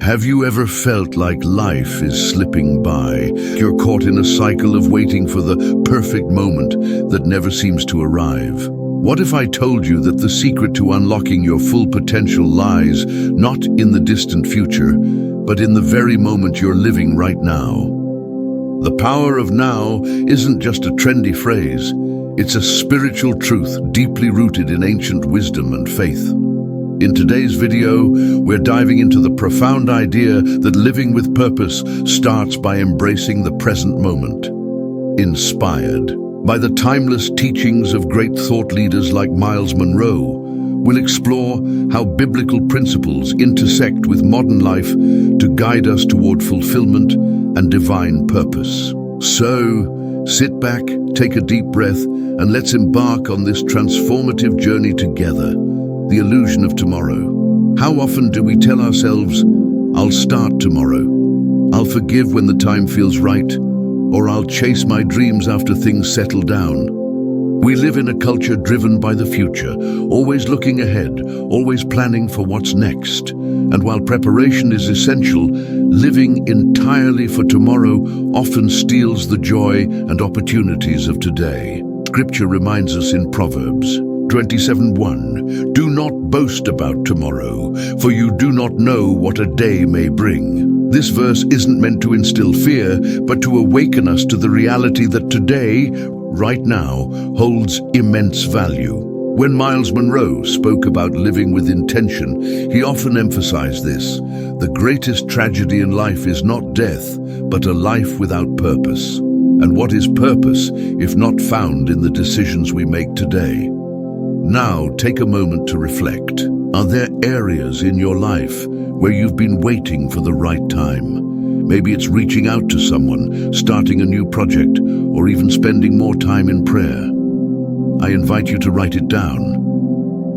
Have you ever felt like life is slipping by? You're caught in a cycle of waiting for the perfect moment that never seems to arrive. What if I told you that the secret to unlocking your full potential lies not in the distant future, but in the very moment you're living right now? The power of now isn't just a trendy phrase. It's a spiritual truth deeply rooted in ancient wisdom and faith. In today's video, we're diving into the profound idea that living with purpose starts by embracing the present moment. Inspired by the timeless teachings of great thought leaders like Miles Monroe, we'll explore how biblical principles intersect with modern life to guide us toward fulfillment and divine purpose. So, sit back, take a deep breath, and let's embark on this transformative journey together. The illusion of tomorrow. How often do we tell ourselves, I'll start tomorrow, I'll forgive when the time feels right, or I'll chase my dreams after things settle down? We live in a culture driven by the future, always looking ahead, always planning for what's next. And while preparation is essential, living entirely for tomorrow often steals the joy and opportunities of today. Scripture reminds us in Proverbs 27:1, "Do not boast about tomorrow, for you do not know what a day may bring." This verse isn't meant to instill fear, but to awaken us to the reality that today, right now, holds immense value. When Miles Monroe spoke about living with intention, he often emphasized this: the greatest tragedy in life is not death, but a life without purpose. And what is purpose if not found in the decisions we make today? Now, take a moment to reflect. Are there areas in your life where you've been waiting for the right time? Maybe it's reaching out to someone, starting a new project, or even spending more time in prayer. I invite you to write it down.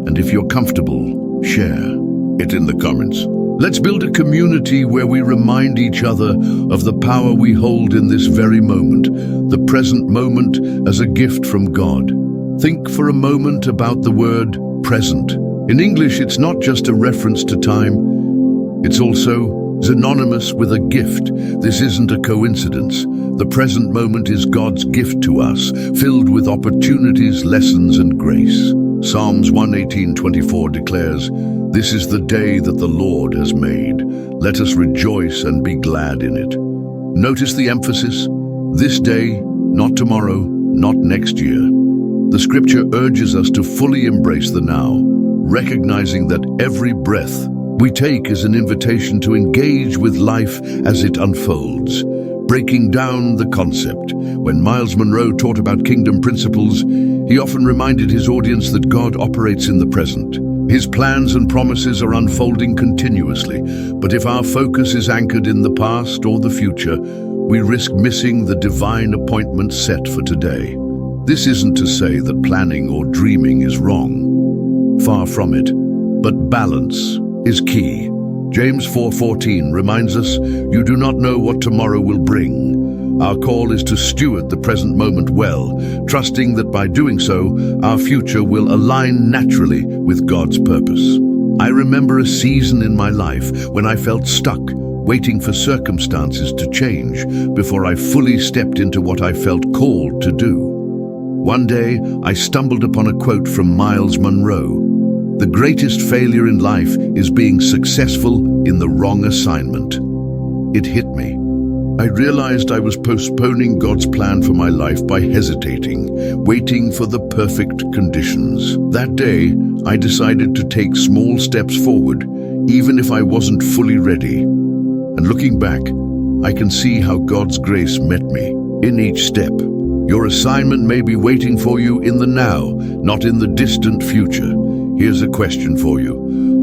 And if you're comfortable, share it in the comments. Let's build a community where we remind each other of the power we hold in this very moment, the present moment as a gift from God. Think for a moment about the word present. In English, it's not just a reference to time, it's also synonymous with a gift. This isn't a coincidence. The present moment is God's gift to us, filled with opportunities, lessons, and grace. Psalms 118:24 declares, "This is the day that the Lord has made. Let us rejoice and be glad in it." Notice the emphasis. This day, not tomorrow, not next year. The scripture urges us to fully embrace the now, recognizing that every breath we take is an invitation to engage with life as it unfolds. Breaking down the concept. When Miles Monroe taught about kingdom principles, he often reminded his audience that God operates in the present. His plans and promises are unfolding continuously, but if our focus is anchored in the past or the future, we risk missing the divine appointment set for today. This isn't to say that planning or dreaming is wrong. Far from it, but balance is key. James 4:14 reminds us, "You do not know what tomorrow will bring." Our call is to steward the present moment well, trusting that by doing so, our future will align naturally with God's purpose. I remember a season in my life when I felt stuck, waiting for circumstances to change before I fully stepped into what I felt called to do. One day, I stumbled upon a quote from Miles Monroe. "The greatest failure in life is being successful in the wrong assignment." It hit me. I realized I was postponing God's plan for my life by hesitating, waiting for the perfect conditions. That day, I decided to take small steps forward, even if I wasn't fully ready. And looking back, I can see how God's grace met me in each step. Your assignment may be waiting for you in the now, not in the distant future. Here's a question for you.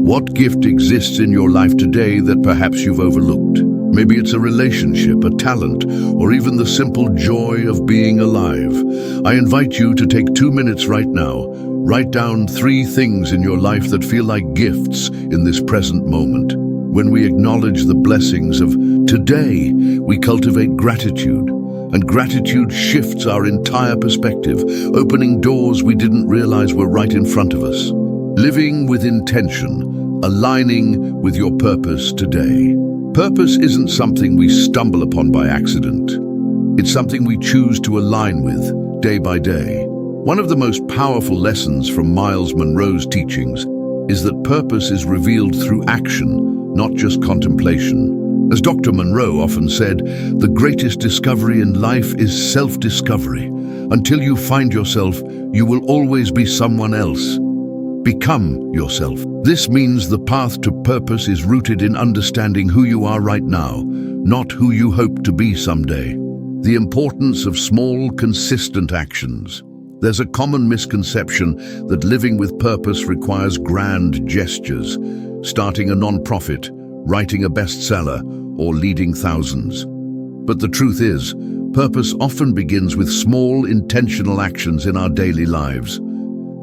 What gift exists in your life today that perhaps you've overlooked? Maybe it's a relationship, a talent, or even the simple joy of being alive. I invite you to take 2 minutes right now. Write down 3 things in your life that feel like gifts in this present moment. When we acknowledge the blessings of today, we cultivate gratitude. And gratitude shifts our entire perspective, opening doors we didn't realize were right in front of us. Living with intention, aligning with your purpose today. Purpose isn't something we stumble upon by accident. It's something we choose to align with day by day. One of the most powerful lessons from Miles Monroe's teachings is that purpose is revealed through action, not just contemplation. As Dr. Monroe often said, the greatest discovery in life is self-discovery. Until you find yourself, you will always be someone else. Become yourself. This means the path to purpose is rooted in understanding who you are right now, not who you hope to be someday. The importance of small, consistent actions. There's a common misconception that living with purpose requires grand gestures, starting a non-profit, writing a bestseller, or leading thousands. But the truth is, purpose often begins with small, intentional actions in our daily lives.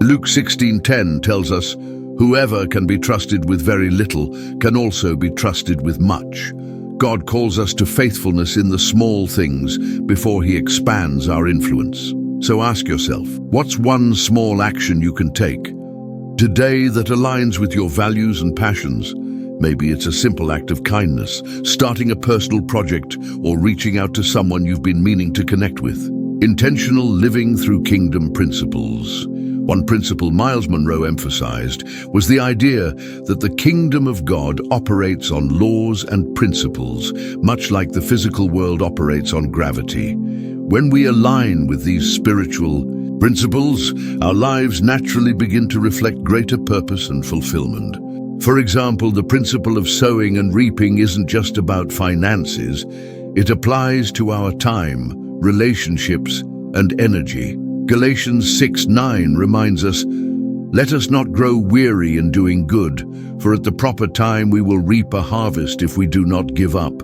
Luke 16:10 tells us, "Whoever can be trusted with very little can also be trusted with much." God calls us to faithfulness in the small things before He expands our influence. So ask yourself, what's one small action you can take today that aligns with your values and passions? Maybe it's a simple act of kindness, starting a personal project, or reaching out to someone you've been meaning to connect with. Intentional living through kingdom principles. One principle Miles Monroe emphasized was the idea that the kingdom of God operates on laws and principles, much like the physical world operates on gravity. When we align with these spiritual principles, our lives naturally begin to reflect greater purpose and fulfillment. For example, the principle of sowing and reaping isn't just about finances. It applies to our time, relationships, and energy. Galatians 6:9 reminds us, "Let us not grow weary in doing good, for at the proper time we will reap a harvest if we do not give up."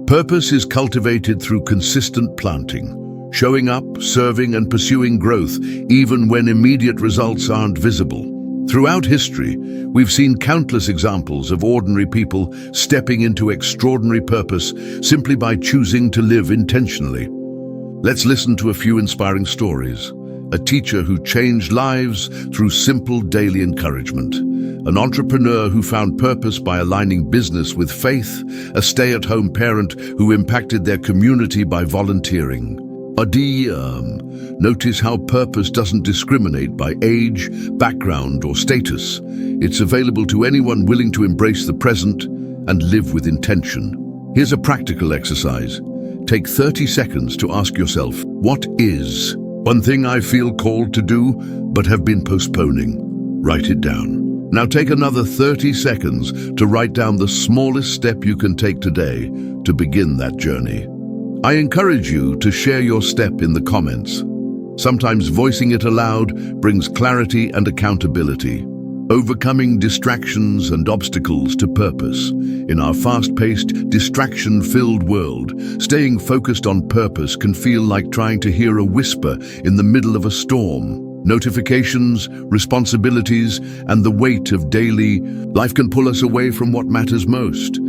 Purpose is cultivated through consistent planting, showing up, serving, and pursuing growth, even when immediate results aren't visible. Throughout history, we've seen countless examples of ordinary people stepping into extraordinary purpose simply by choosing to live intentionally. Let's listen to a few inspiring stories. A teacher who changed lives through simple daily encouragement. An entrepreneur who found purpose by aligning business with faith. A stay-at-home parent who impacted their community by volunteering. Notice how purpose doesn't discriminate by age, background, or status. It's available to anyone willing to embrace the present and live with intention. Here's a practical exercise. Take 30 seconds to ask yourself, what is one thing I feel called to do but have been postponing? Write it down. Now take another 30 seconds to write down the smallest step you can take today to begin that journey. I encourage you to share your step in the comments. Sometimes voicing it aloud brings clarity and accountability. Overcoming distractions and obstacles to purpose. In our fast-paced, distraction-filled world, staying focused on purpose can feel like trying to hear a whisper in the middle of a storm. Notifications, responsibilities, and the weight of daily life can pull us away from what matters most.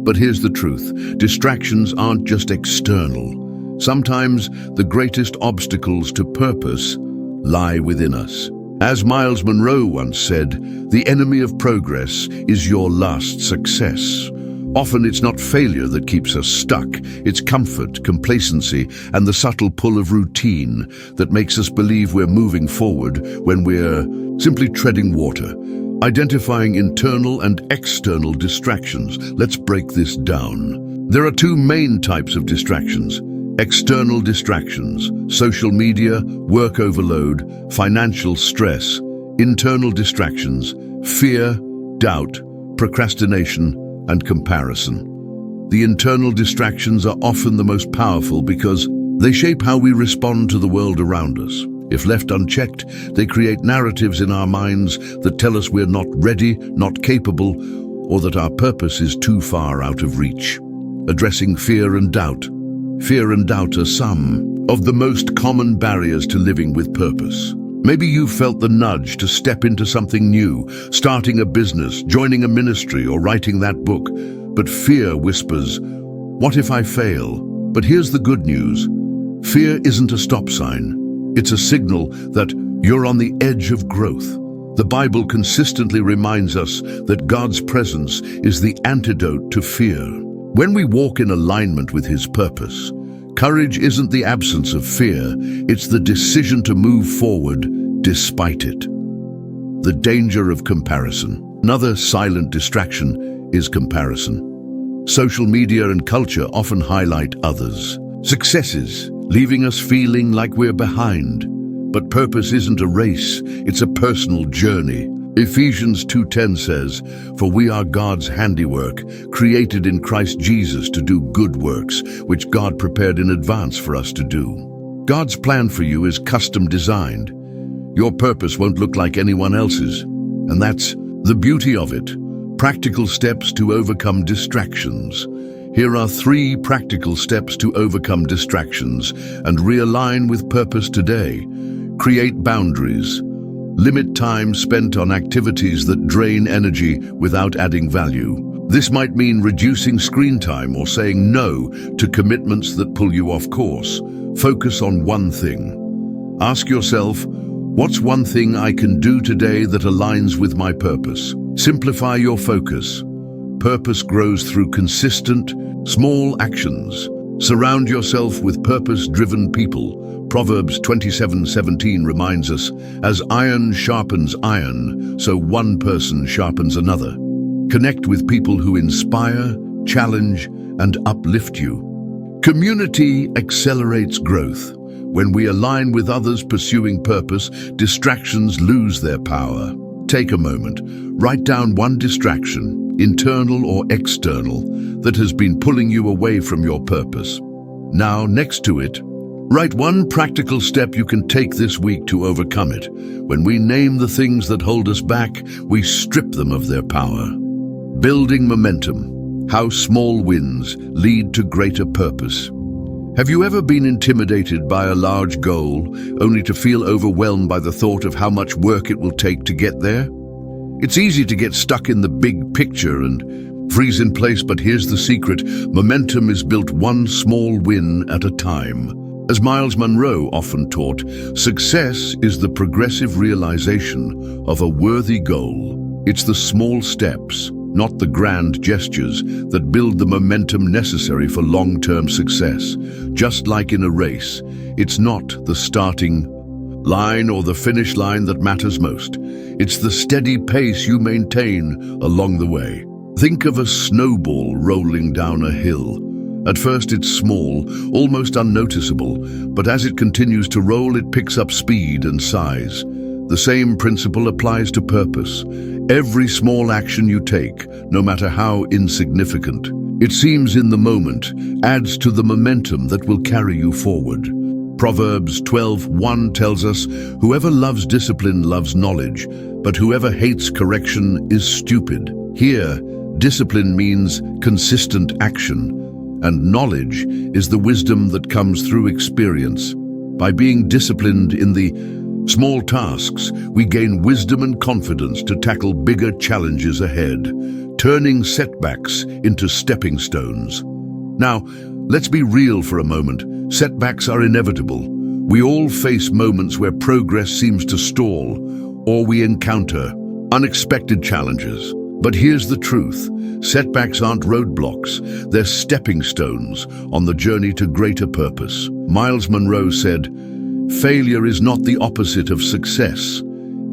But here's the truth, distractions aren't just external. Sometimes the greatest obstacles to purpose lie within us. As Miles Monroe once said, the enemy of progress is your last success. Often it's not failure that keeps us stuck, it's comfort, complacency, and the subtle pull of routine that makes us believe we're moving forward when we're simply treading water. Identifying internal and external distractions. Let's break this down. There are two main types of distractions. External distractions, social media, work overload, financial stress. Internal distractions, fear, doubt, procrastination, and comparison. The internal distractions are often the most powerful because they shape how we respond to the world around us. If left unchecked, they create narratives in our minds that tell us we're not ready, not capable, or that our purpose is too far out of reach. Addressing fear and doubt. Fear and doubt are some of the most common barriers to living with purpose. Maybe you've felt the nudge to step into something new, starting a business, joining a ministry, or writing that book. But fear whispers, "What if I fail?" But here's the good news. Fear isn't a stop sign. It's a signal that you're on the edge of growth. The Bible consistently reminds us that God's presence is the antidote to fear. When we walk in alignment with His purpose, courage isn't the absence of fear, it's the decision to move forward despite it. The danger of comparison. Another silent distraction is comparison. Social media and culture often highlight others' successes, leaving us feeling like we're behind. But purpose isn't a race, it's a personal journey. Ephesians 2:10 says, "For we are God's handiwork, created in Christ Jesus to do good works, which God prepared in advance for us to do." God's plan for you is custom designed. Your purpose won't look like anyone else's, and that's the beauty of it. Practical steps to overcome distractions. Here are 3 practical steps to overcome distractions and realign with purpose today. Create boundaries. Limit time spent on activities that drain energy without adding value. This might mean reducing screen time or saying no to commitments that pull you off course. Focus on one thing. Ask yourself, what's one thing I can do today that aligns with my purpose? Simplify your focus. Purpose grows through consistent, small actions. Surround yourself with purpose-driven people. Proverbs 27:17 reminds us, "As iron sharpens iron, so one person sharpens another." Connect with people who inspire, challenge, and uplift you. Community accelerates growth. When we align with others pursuing purpose, distractions lose their power. Take a moment, write down one distraction, internal or external, that has been pulling you away from your purpose. Now, next to it, write one practical step you can take this week to overcome it. When we name the things that hold us back, we strip them of their power. Building momentum. How small wins lead to greater purpose. Have you ever been intimidated by a large goal, only to feel overwhelmed by the thought of how much work it will take to get there? It's easy to get stuck in the big picture and freeze in place, but here's the secret. Momentum is built one small win at a time. As Miles Monroe often taught, success is the progressive realization of a worthy goal. It's the small steps, not the grand gestures, that build the momentum necessary for long-term success. Just like in a race, it's not the starting line or the finish line that matters most. It's the steady pace you maintain along the way. Think of a snowball rolling down a hill. At first it's small, almost unnoticeable, but as it continues to roll, it picks up speed and size. The same principle applies to purpose. Every small action you take, no matter how insignificant, it seems in the moment, adds to the momentum that will carry you forward. Proverbs 12:1 tells us, "Whoever loves discipline loves knowledge, but whoever hates correction is stupid." Here, discipline means consistent action, and knowledge is the wisdom that comes through experience. By being disciplined in the small tasks, we gain wisdom and confidence to tackle bigger challenges ahead, turning setbacks into stepping stones. Now, let's be real for a moment. Setbacks are inevitable. We all face moments where progress seems to stall, or we encounter unexpected challenges. But here's the truth. Setbacks aren't roadblocks. They're stepping stones on the journey to greater purpose. Miles Monroe said, "Failure is not the opposite of success.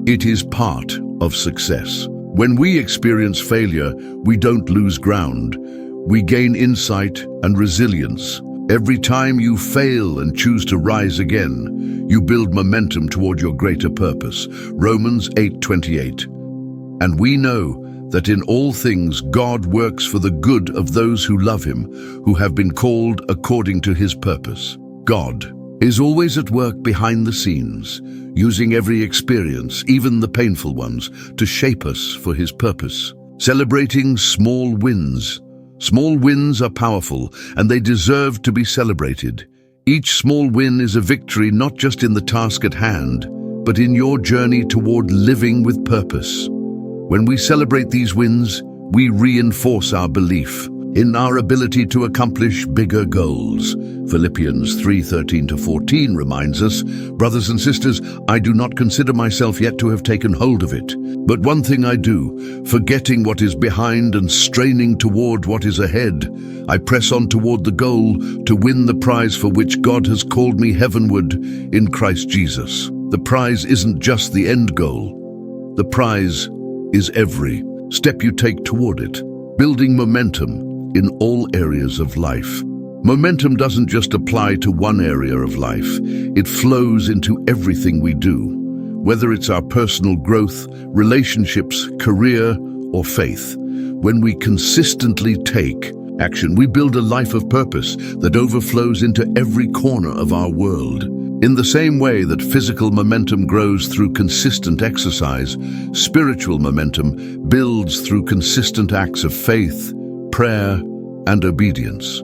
It is part of success." When we experience failure, we don't lose ground. We gain insight and resilience. Every time you fail and choose to rise again, you build momentum toward your greater purpose. Romans 8:28. And we know that in all things God works for the good of those who love Him, who have been called according to His purpose. God is always at work behind the scenes, using every experience, even the painful ones, to shape us for His purpose. Celebrating small wins. Small wins are powerful, and they deserve to be celebrated. Each small win is a victory, not just in the task at hand, but in your journey toward living with purpose. When we celebrate these wins, we reinforce our belief. in our ability to accomplish bigger goals. Philippians 3:13-14 reminds us, "Brothers and sisters, I do not consider myself yet to have taken hold of it. But one thing I do, forgetting what is behind and straining toward what is ahead, I press on toward the goal to win the prize for which God has called me heavenward in Christ Jesus." The prize isn't just the end goal. The prize is every step you take toward it, building momentum in all areas of life. Momentum doesn't just apply to one area of life. It flows into everything we do, whether it's our personal growth, relationships, career, or faith. When we consistently take action, we build a life of purpose that overflows into every corner of our world. In the same way that physical momentum grows through consistent exercise, spiritual momentum builds through consistent acts of faith, prayer, and obedience.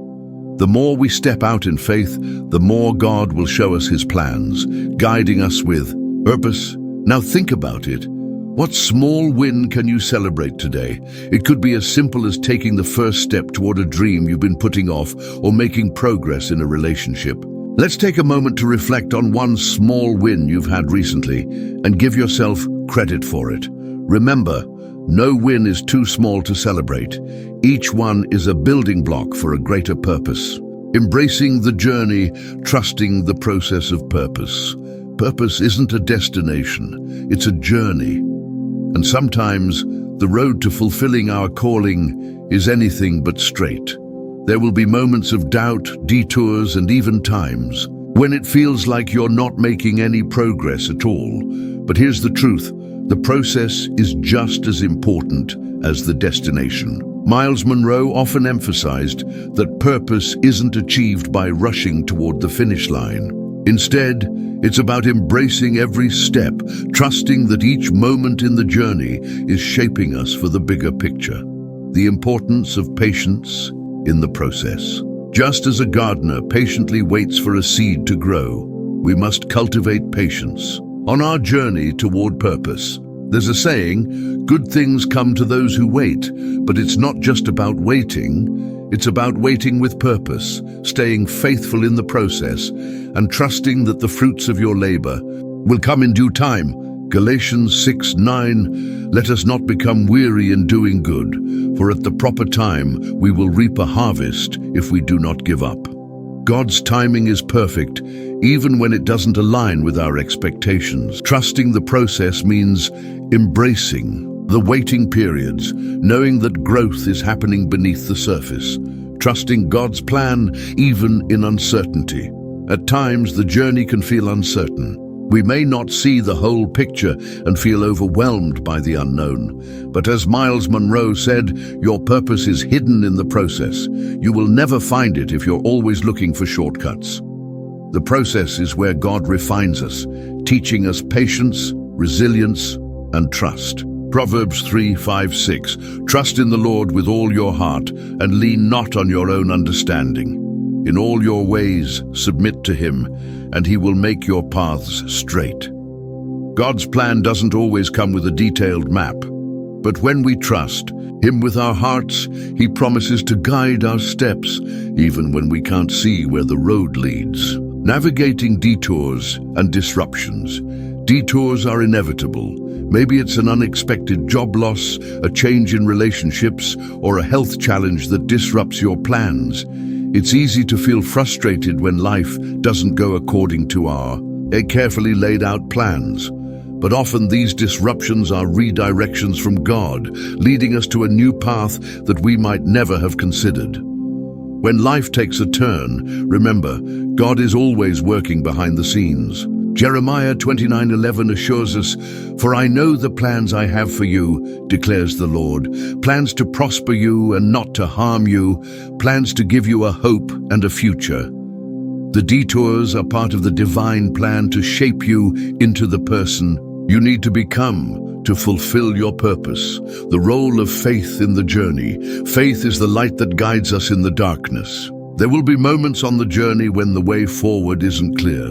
The more we step out in faith, the more God will show us his plans, guiding us with purpose. Now think about it. What small win can you celebrate today? It could be as simple as taking the first step toward a dream you've been putting off, or making progress in a relationship. Let's take a moment to reflect on one small win you've had recently and give yourself credit for it. Remember, no win is too small to celebrate. Each one is a building block for a greater purpose. Embracing the journey, trusting the process of purpose. Purpose isn't a destination, it's a journey. And sometimes the road to fulfilling our calling is anything but straight. There will be moments of doubt, detours, and even times when it feels like you're not making any progress at all. But here's the truth. The process is just as important as the destination. Miles Monroe often emphasized that purpose isn't achieved by rushing toward the finish line. Instead, it's about embracing every step, trusting that each moment in the journey is shaping us for the bigger picture. The importance of patience in the process. Just as a gardener patiently waits for a seed to grow, we must cultivate patience on our journey toward purpose. There's a saying, good things come to those who wait, but it's not just about waiting, it's about waiting with purpose, staying faithful in the process, and trusting that the fruits of your labor will come in due time. Galatians 6:9, let us not become weary in doing good, for at the proper time we will reap a harvest if we do not give up. God's timing is perfect, even when it doesn't align with our expectations. Trusting the process means embracing the waiting periods, knowing that growth is happening beneath the surface. Trusting God's plan, even in uncertainty. At times, the journey can feel uncertain. We may not see the whole picture and feel overwhelmed by the unknown. But as Miles Monroe said, your purpose is hidden in the process. You will never find it if you're always looking for shortcuts. The process is where God refines us, teaching us patience, resilience, and trust. Proverbs 3:5-6, trust in the Lord with all your heart and lean not on your own understanding. In all your ways, submit to him, and he will make your paths straight. God's plan doesn't always come with a detailed map, but when we trust him with our hearts, he promises to guide our steps, even when we can't see where the road leads. Navigating detours and disruptions. Detours are inevitable. Maybe it's an unexpected job loss, a change in relationships, or a health challenge that disrupts your plans. It's easy to feel frustrated when life doesn't go according to our carefully laid out plans. But often these disruptions are redirections from God, leading us to a new path that we might never have considered. When life takes a turn, remember, God is always working behind the scenes. Jeremiah 29:11 assures us, for I know the plans I have for you, declares the Lord, plans to prosper you and not to harm you, plans to give you a hope and a future. The detours are part of the divine plan to shape you into the person you need to become to fulfill your purpose. The role of faith in the journey. Faith is the light that guides us in the darkness. There will be moments on the journey when the way forward isn't clear,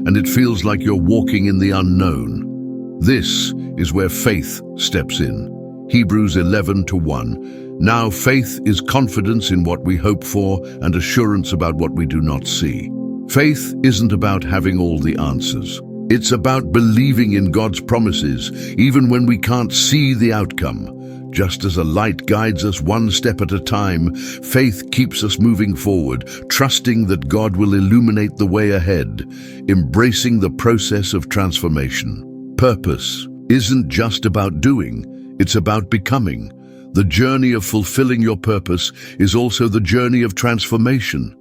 and it feels like you're walking in the unknown. This is where faith steps in. Hebrews 11:1. Now, faith is confidence in what we hope for and assurance about what we do not see. Faith isn't about having all the answers. It's about believing in God's promises, even when we can't see the outcome. Just as a light guides us one step at a time, faith keeps us moving forward, trusting that God will illuminate the way ahead, embracing the process of transformation. Purpose isn't just about doing, it's about becoming. The journey of fulfilling your purpose is also the journey of transformation.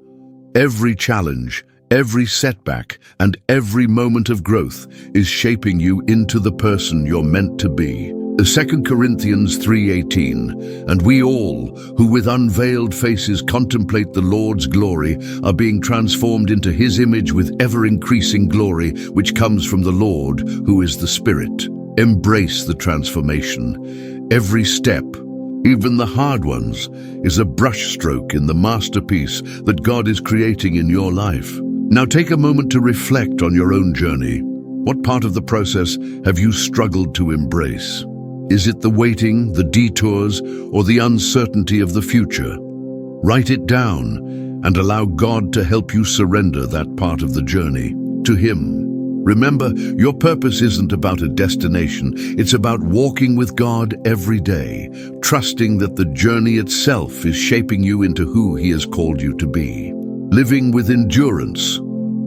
Every challenge, every setback, and every moment of growth is shaping you into the person you're meant to be. 2 Corinthians 3:18, and we all, who with unveiled faces contemplate the Lord's glory, are being transformed into His image with ever-increasing glory, which comes from the Lord, who is the Spirit. Embrace the transformation. Every step, even the hard ones, is a brushstroke in the masterpiece that God is creating in your life. Now take a moment to reflect on your own journey. What part of the process have you struggled to embrace? Is it the waiting, the detours, or the uncertainty of the future? Write it down and allow God to help you surrender that part of the journey to Him. Remember, your purpose isn't about a destination, it's about walking with God every day, trusting that the journey itself is shaping you into who He has called you to be. Living with endurance,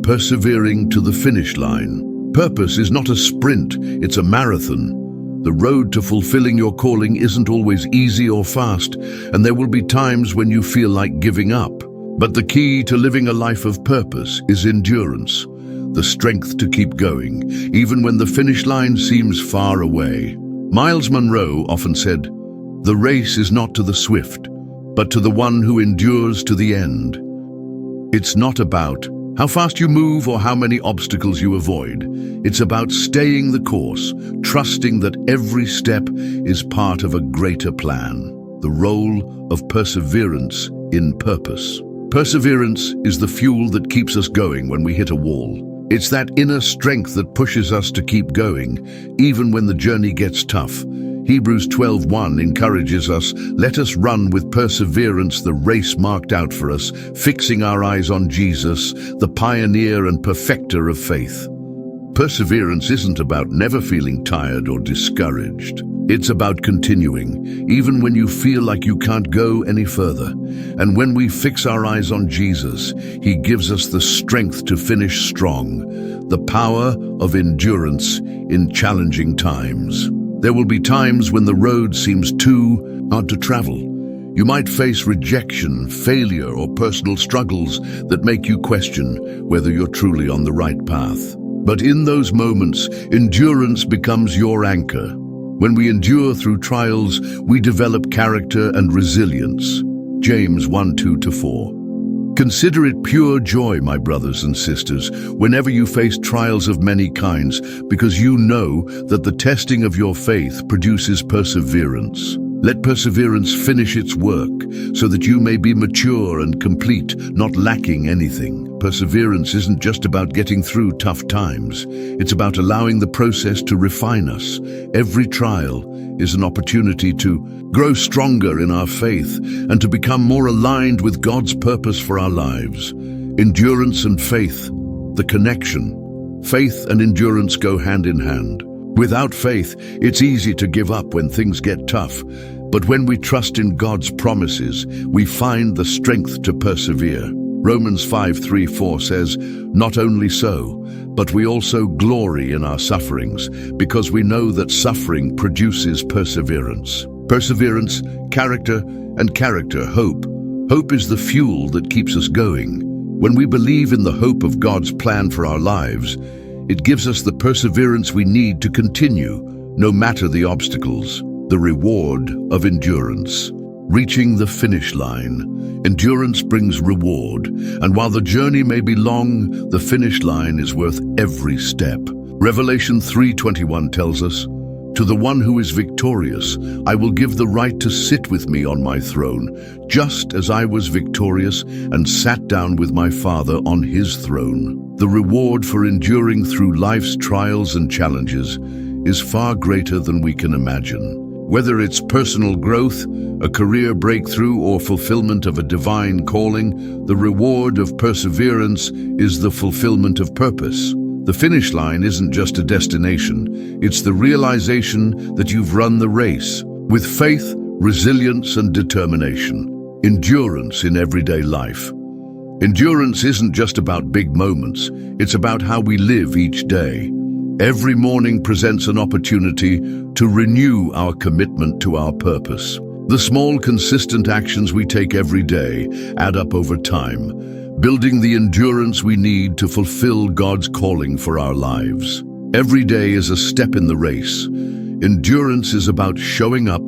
persevering to the finish line. Purpose is not a sprint, it's a marathon. The road to fulfilling your calling isn't always easy or fast, and there will be times when you feel like giving up. But the key to living a life of purpose is endurance, the strength to keep going, even when the finish line seems far away. Miles Monroe often said, "The race is not to the swift, but to the one who endures to the end." It's not about how fast you move or how many obstacles you avoid. It's about staying the course, trusting that every step is part of a greater plan. The role of perseverance in purpose. Perseverance is the fuel that keeps us going when we hit a wall. It's that inner strength that pushes us to keep going, even when the journey gets tough. Hebrews 12:1 encourages us, "Let us run with perseverance the race marked out for us, fixing our eyes on Jesus, the pioneer and perfecter of faith." Perseverance isn't about never feeling tired or discouraged. It's about continuing, even when you feel like you can't go any further. And when we fix our eyes on Jesus, He gives us the strength to finish strong, the power of endurance in challenging times. There will be times when the road seems too hard to travel. You might face rejection, failure, or personal struggles that make you question whether you're truly on the right path. But in those moments, endurance becomes your anchor. When we endure through trials, we develop character and resilience. James 1:2-4. Consider it pure joy, my brothers and sisters, whenever you face trials of many kinds, because you know that the testing of your faith produces perseverance. Let perseverance finish its work, so that you may be mature and complete, not lacking anything. Perseverance isn't just about getting through tough times. It's about allowing the process to refine us. Every trial is an opportunity to grow stronger in our faith and to become more aligned with God's purpose for our lives. Endurance and faith, the connection. Faith and endurance go hand in hand. Without faith, it's easy to give up when things get tough. But when we trust in God's promises, we find the strength to persevere. Romans 5:3-4 says, "Not only so, but we also glory in our sufferings, because we know that suffering produces perseverance." Perseverance, character, and character, hope. Hope is the fuel that keeps us going. When we believe in the hope of God's plan for our lives, it gives us the perseverance we need to continue, no matter the obstacles. The reward of endurance. Reaching the finish line. Endurance brings reward, and while the journey may be long, the finish line is worth every step. Revelation 3:21 tells us, "To the one who is victorious, I will give the right to sit with me on my throne, just as I was victorious and sat down with my Father on His throne." The reward for enduring through life's trials and challenges is far greater than we can imagine. Whether it's personal growth, a career breakthrough, or fulfillment of a divine calling, the reward of perseverance is the fulfillment of purpose. The finish line isn't just a destination, it's the realization that you've run the race with faith, resilience, and determination. Endurance in everyday life. Endurance isn't just about big moments, it's about how we live each day. Every morning presents an opportunity to renew our commitment to our purpose. The small, consistent actions we take every day add up over time, building the endurance we need to fulfill God's calling for our lives. Every day is a step in the race. Endurance is about showing up,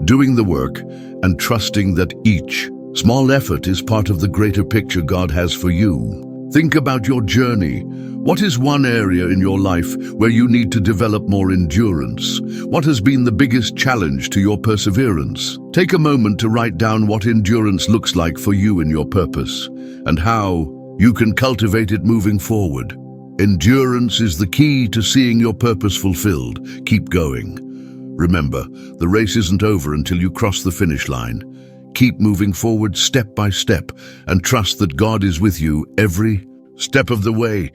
doing the work, and trusting that each small effort is part of the greater picture God has for you. Think about your journey. What is one area in your life where you need to develop more endurance? What has been the biggest challenge to your perseverance? Take a moment to write down what endurance looks like for you in your purpose, and how you can cultivate it moving forward. Endurance is the key to seeing your purpose fulfilled. Keep going. Remember, the race isn't over until you cross the finish line. Keep moving forward step by step and trust that God is with you every step of the way.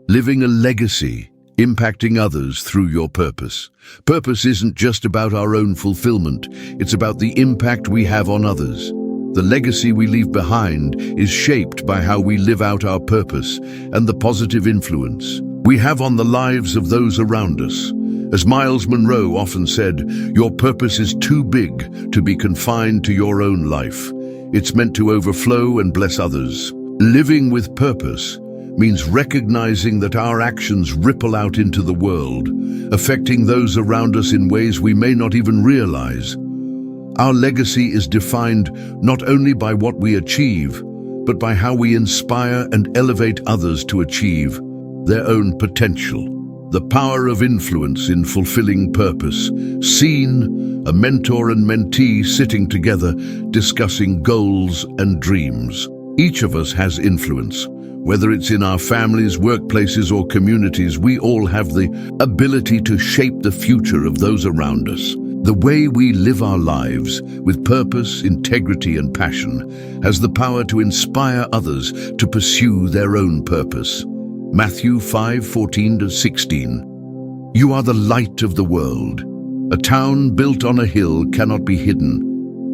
Living a legacy, impacting others through your purpose. Purpose isn't just about our own fulfillment, it's about the impact we have on others. The legacy we leave behind is shaped by how we live out our purpose and the positive influence we have on the lives of those around us. As Miles Monroe often said, your purpose is too big to be confined to your own life. It's meant to overflow and bless others. Living with purpose means recognizing that our actions ripple out into the world, affecting those around us in ways we may not even realize. Our legacy is defined not only by what we achieve, but by how we inspire and elevate others to achieve their own potential. The power of influence in fulfilling purpose. Scene, a mentor and mentee sitting together, discussing goals and dreams. Each of us has influence. Whether it's in our families, workplaces, or communities, we all have the ability to shape the future of those around us. The way we live our lives with purpose, integrity, and passion has the power to inspire others to pursue their own purpose. Matthew 5:14-16. You are the light of the world. A town built on a hill cannot be hidden.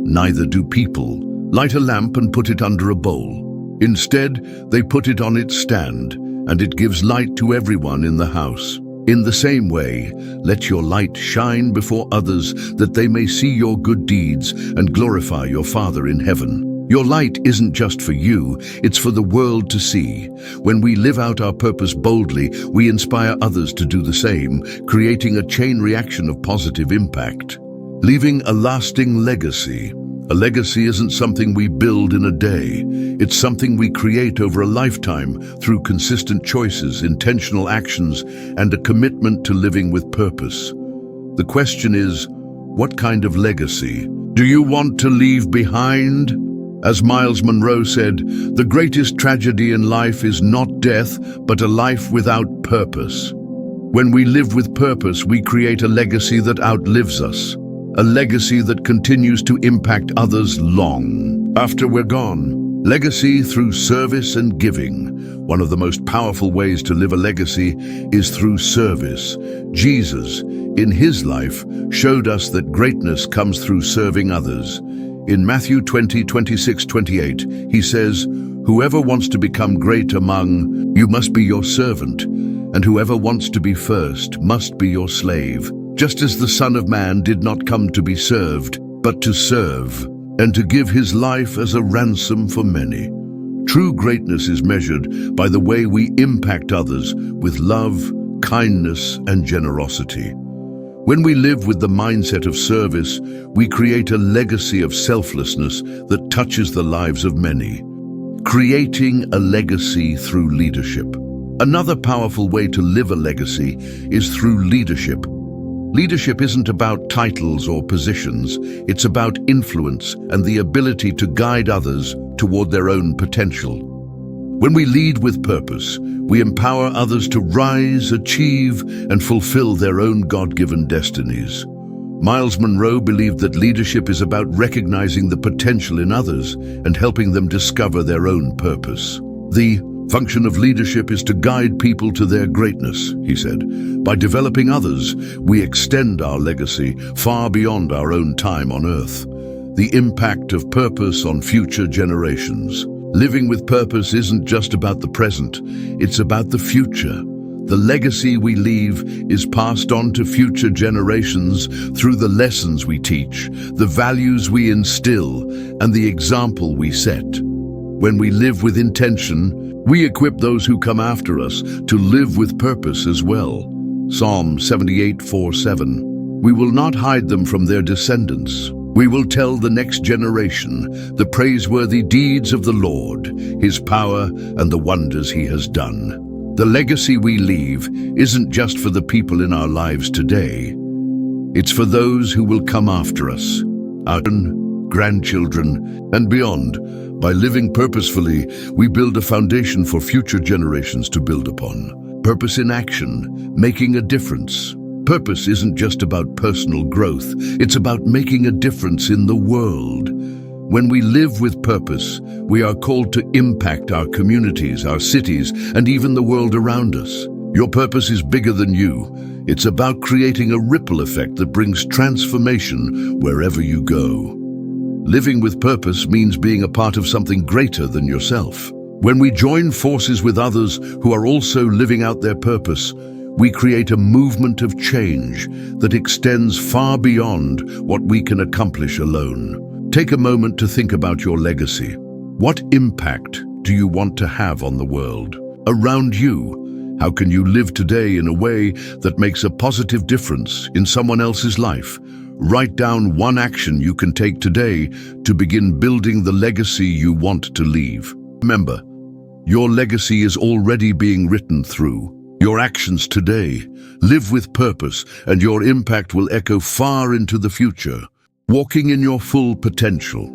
Neither do people light a lamp and put it under a bowl. Instead, they put it on its stand, and it gives light to everyone in the house. In the same way, let your light shine before others, that they may see your good deeds and glorify your Father in heaven. Your light isn't just for you, it's for the world to see. When we live out our purpose boldly, we inspire others to do the same, creating a chain reaction of positive impact. Leaving a lasting legacy. A legacy isn't something we build in a day. It's something we create over a lifetime through consistent choices, intentional actions, and a commitment to living with purpose. The question is, what kind of legacy do you want to leave behind? As Miles Monroe said, the greatest tragedy in life is not death, but a life without purpose. When we live with purpose, we create a legacy that outlives us. A legacy that continues to impact others long after we're gone. Legacy through service and giving. One of the most powerful ways to live a legacy is through service. Jesus, in his life, showed us that greatness comes through serving others. In Matthew 20:26-28, he says, "Whoever wants to become great among you must be your servant, and whoever wants to be first must be your slave. Just as the Son of Man did not come to be served, but to serve, and to give his life as a ransom for many." True greatness is measured by the way we impact others with love, kindness, and generosity. When we live with the mindset of service, we create a legacy of selflessness that touches the lives of many. Creating a legacy through leadership. Another powerful way to live a legacy is through leadership. Leadership isn't about titles or positions, it's about influence and the ability to guide others toward their own potential. When we lead with purpose, we empower others to rise, achieve, and fulfill their own God-given destinies. Miles Monroe believed that leadership is about recognizing the potential in others and helping them discover their own purpose. The function of leadership is to guide people to their greatness, he said. By developing others, we extend our legacy far beyond our own time on Earth. The impact of purpose on future generations. Living with purpose isn't just about the present, it's about the future. The legacy we leave is passed on to future generations through the lessons we teach, the values we instill, and the example we set. When we live with intention, we equip those who come after us to live with purpose as well. Psalm 78:4-7. We will not hide them from their descendants. We will tell the next generation the praiseworthy deeds of the Lord, His power, and the wonders He has done. The legacy we leave isn't just for the people in our lives today. It's for those who will come after us, our grandchildren, and beyond. By living purposefully, we build a foundation for future generations to build upon. Purpose in action, making a difference. Purpose isn't just about personal growth, it's about making a difference in the world. When we live with purpose, we are called to impact our communities, our cities, and even the world around us. Your purpose is bigger than you. It's about creating a ripple effect that brings transformation wherever you go. Living with purpose means being a part of something greater than yourself. When we join forces with others who are also living out their purpose, we create a movement of change that extends far beyond what we can accomplish alone. Take a moment to think about your legacy. What impact do you want to have on the world around you? How can you live today in a way that makes a positive difference in someone else's life? Write down one action you can take today to begin building the legacy you want to leave. Remember, your legacy is already being written through your actions today. Live with purpose, and your impact will echo far into the future. Walking in your full potential.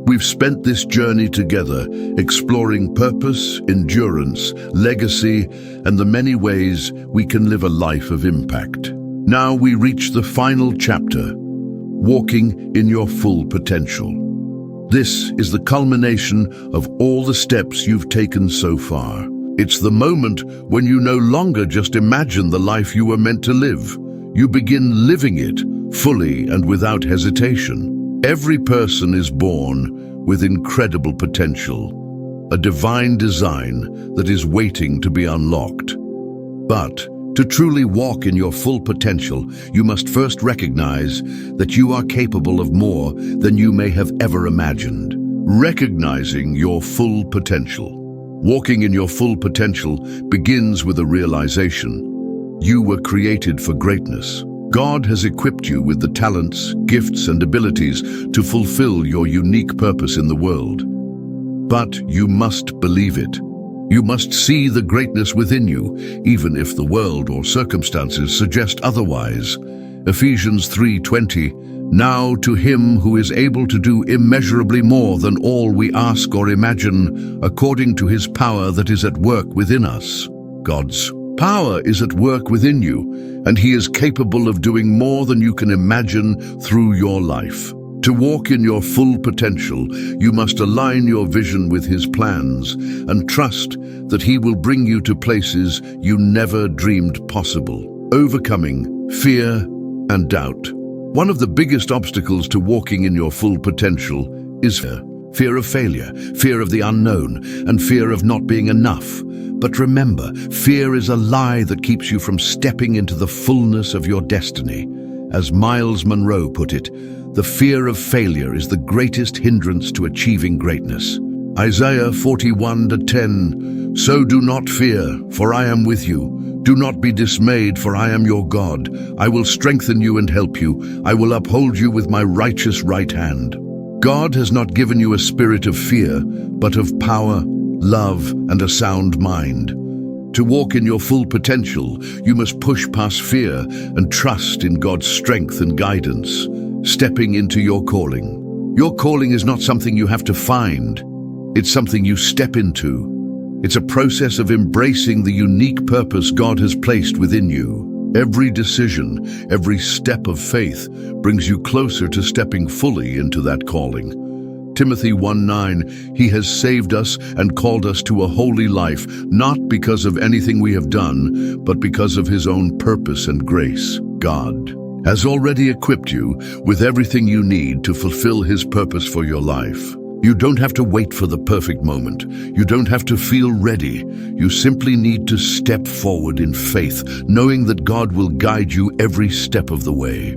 We've spent this journey together, exploring purpose, endurance, legacy, and the many ways we can live a life of impact. Now we reach the final chapter, walking in your full potential. This is the culmination of all the steps you've taken so far. It's the moment when you no longer just imagine the life you were meant to live. You begin living it fully and without hesitation. Every person is born with incredible potential, a divine design that is waiting to be unlocked. But to truly walk in your full potential, you must first recognize that you are capable of more than you may have ever imagined. Recognizing your full potential. Walking in your full potential begins with a realization. You were created for greatness. God has equipped you with the talents, gifts, and abilities to fulfill your unique purpose in the world. But you must believe it. You must see the greatness within you, even if the world or circumstances suggest otherwise. Ephesians 3:20, Now to Him who is able to do immeasurably more than all we ask or imagine, according to His power that is at work within us. God's power is at work within you, and He is capable of doing more than you can imagine through your life. To walk in your full potential, you must align your vision with His plans and trust that He will bring you to places you never dreamed possible. Overcoming fear and doubt. One of the biggest obstacles to walking in your full potential is fear. Fear of failure, fear of the unknown, and fear of not being enough. But remember, fear is a lie that keeps you from stepping into the fullness of your destiny. As Miles Monroe put it, the fear of failure is the greatest hindrance to achieving greatness. Isaiah 41:10, So do not fear, for I am with you. Do not be dismayed, for I am your God. I will strengthen you and help you. I will uphold you with my righteous right hand. God has not given you a spirit of fear, but of power, love, and a sound mind. To walk in your full potential, you must push past fear and trust in God's strength and guidance, stepping into your calling. Your calling is not something you have to find. It's something you step into. It's a process of embracing the unique purpose God has placed within you. Every decision, every step of faith brings you closer to stepping fully into that calling. Timothy 1:9, He has saved us and called us to a holy life, not because of anything we have done, but because of His own purpose and grace. God has already equipped you with everything you need to fulfill His purpose for your life. You don't have to wait for the perfect moment. You don't have to feel ready. You simply need to step forward in faith, knowing that God will guide you every step of the way.